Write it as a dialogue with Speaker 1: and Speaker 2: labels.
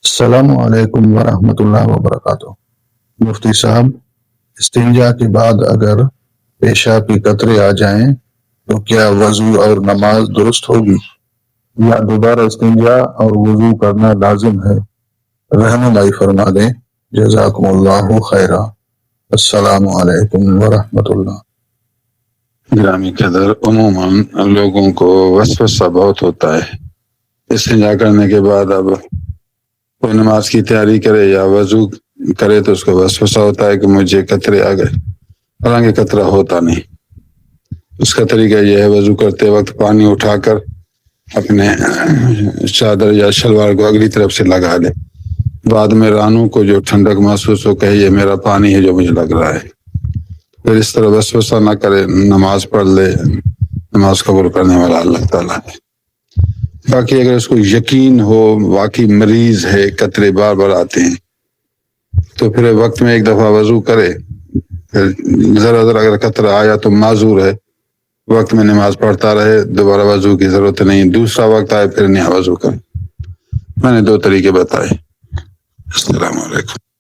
Speaker 1: السلام علیکم ورحمۃ اللہ وبرکاتہ۔ مفتی صاحب، استنجا کے بعد اگر پیشاب کی قطرے آ جائیں تو کیا وضو اور نماز درست ہوگی یا دوبارہ استنجا اور وضو کرنا لازم ہے؟ رہنمائی فرما دیں، جزاکم اللہ خیرہ۔ السلام علیکم ورحمۃ اللہ۔
Speaker 2: گرامی قدر، عموماً لوگوں کو وسوسہ بہت ہوتا ہے۔ استنجا کرنے کے بعد اب کوئی نماز کی تیاری کرے یا وضو کرے تو اس کو وسوسہ ہوتا ہے کہ مجھے قطرے آ گئے، حالانکہ قطرہ ہوتا نہیں۔ اس کا طریقہ یہ ہے، وضو کرتے وقت پانی اٹھا کر اپنے چادر یا شلوار کو اگلی طرف سے لگا لے، بعد میں رانوں کو جو ٹھنڈک محسوس ہو کہے یہ میرا پانی ہے جو مجھے لگ رہا ہے، پھر اس طرح وسوسہ نہ کرے، نماز پڑھ لے۔ نماز قبول کرنے والا اللہ تعالیٰ ہے۔ باقی اگر اس کو یقین ہو واقعی مریض ہے، قطرے بار بار آتے ہیں، تو پھر وقت میں ایک دفعہ وضو کرے، پھر ذرا ذرا اگر قطرہ آیا تو معذور ہے، وقت میں نماز پڑھتا رہے، دوبارہ وضو کی ضرورت نہیں۔ دوسرا وقت آئے پھر نیا وضو کرے۔ میں نے 2 طریقے بتائے۔ السلام علیکم۔